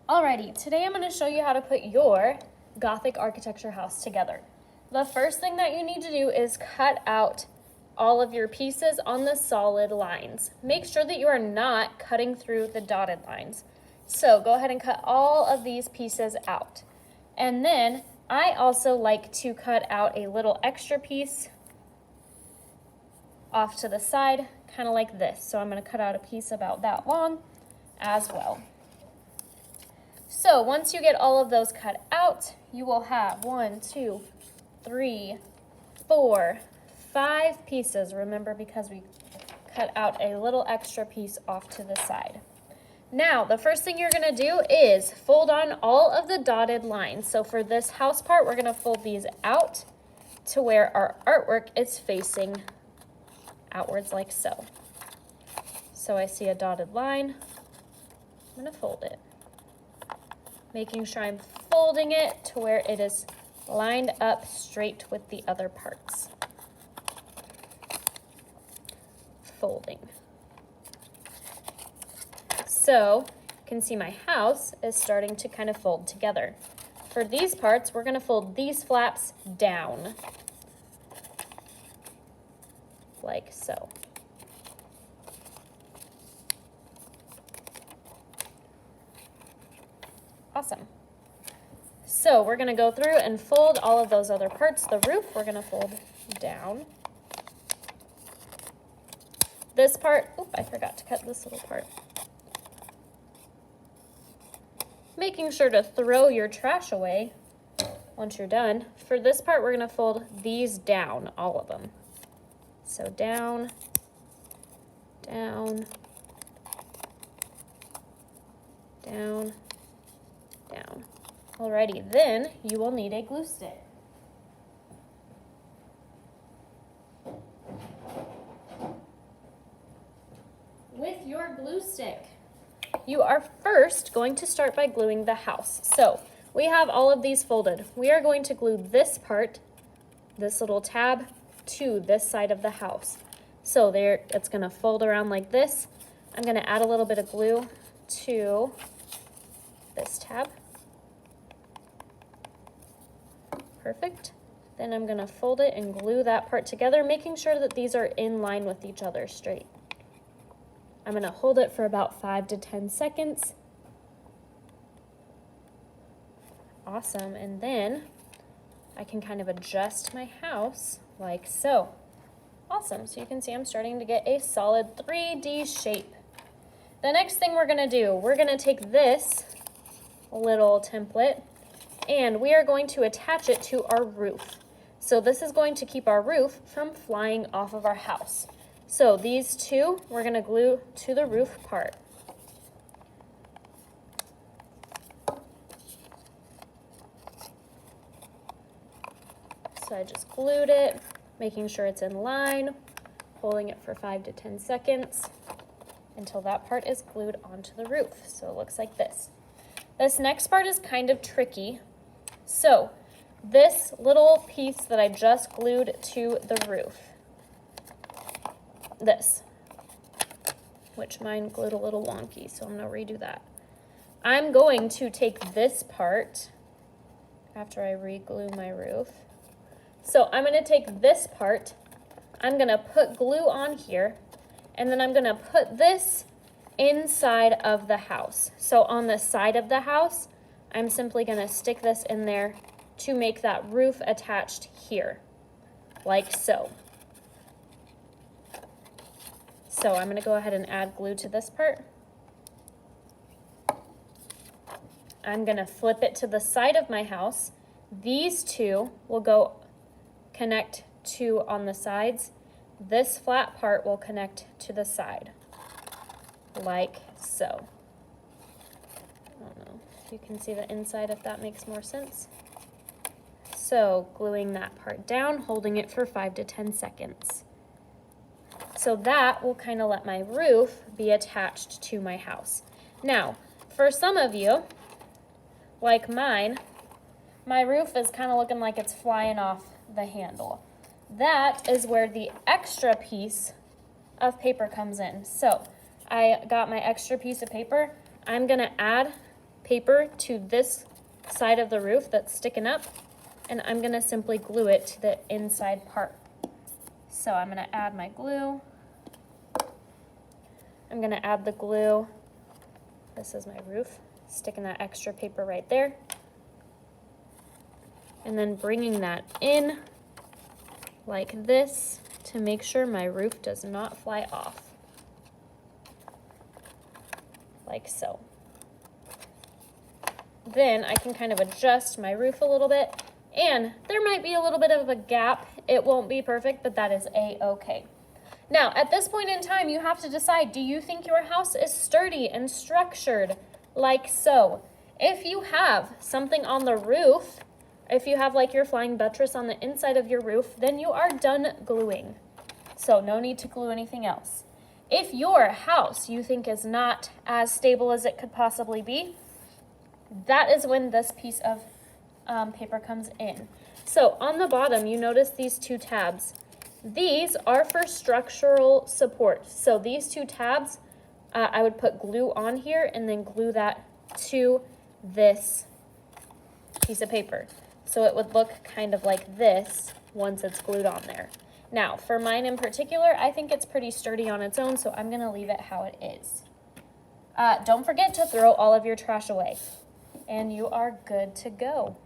Alrighty, today I'm going to show you how to put your Gothic architecture house together. The first thing that you need to do is cut out all of your pieces on the solid lines. Make sure that you are not cutting through the dotted lines. So go ahead and cut all of these pieces out. And then I also like to cut out a little extra piece off to the side, kind of like this. So I'm going to cut out a piece about that long as well. So once you get all of those cut out, you will have 1, 2, 3, 4, 5 pieces. Remember, because we cut out a little extra piece off to the side. Now, the first thing you're going to do is fold on all of the dotted lines. So for this house part, we're going to fold these out to where our artwork is facing outwards like so. So I see a dotted line. I'm going to fold it, making sure I'm folding it to where it is lined up straight with the other parts. Folding. So you can see my house is starting to kind of fold together. For these parts, we're going to fold these flaps down, like so. Awesome. So we're going to go through and fold all of those other parts. The roof, we're going to fold down. This part, oop, I forgot to cut this little part. Making sure to throw your trash away once you're done. For this part, we're going to fold these down, all of them. So down, down, down, down. Alrighty, then you will need a glue stick. With your glue stick, you are first going to start by gluing the house. So we have all of these folded. We are going to glue this part, this little tab, to this side of the house. So there, it's going to fold around like this. I'm going to add a little bit of glue to this tab. Perfect. Then I'm going to fold it and glue that part together, making sure that these are in line with each other straight. I'm going to hold it for about 5 to 10 seconds. Awesome. And then I can kind of adjust my house like so. Awesome. So you can see I'm starting to get a solid 3D shape. The next thing we're going to do, we're going to take this little template and we are going to attach it to our roof. So this is going to keep our roof from flying off of our house. So these two, we're going to glue to the roof part. So I just glued it, making sure it's in line, holding it for 5 to 10 seconds until that part is glued onto the roof. So it looks like this. This next part is kind of tricky. So this little piece that I just glued to the roof, this, which mine glued a little wonky, so I'm going to redo that. I'm going to take this part after I re-glue my roof. So I'm going to take this part, I'm going to put glue on here, and then I'm going to put this inside of the house. So on the side of the house, I'm simply going to stick this in there to make that roof attached here, like so. So I'm going to go ahead and add glue to this part. I'm going to flip it to the side of my house. These two will go connect to on the sides. This flat part will connect to the side, like so. I don't know if you can see the inside, if that makes more sense. So gluing that part down, holding it for 5 to 10 seconds. So that will kind of let my roof be attached to my house. Now, for some of you, like mine, my roof is kind of looking like it's flying off the handle. That is where the extra piece of paper comes in. So I got my extra piece of paper. I'm going to add paper to this side of the roof that's sticking up, and I'm gonna simply glue it to the inside part. So I'm gonna add my glue. I'm gonna add the glue. This is my roof, sticking that extra paper right there. And then bringing that in like this to make sure my roof does not fly off. Like so. Then I can kind of adjust my roof a little bit, and there might be a little bit of a gap. It won't be perfect, but that is a-okay. Now, at this point in time, you have to decide, do you think your house is sturdy and structured like so? If you have something on the roof, if you have like your flying buttress on the inside of your roof, then you are done gluing. So no need to glue anything else. If your house you think is not as stable as it could possibly be, that is when this piece of paper comes in. So on the bottom, you notice these two tabs. These are for structural support. So these two tabs, I would put glue on here and then glue that to this piece of paper. So it would look kind of like this once it's glued on there. Now, for mine in particular, I think it's pretty sturdy on its own, so I'm gonna leave it how it is. Don't forget to throw all of your trash away, and you are good to go.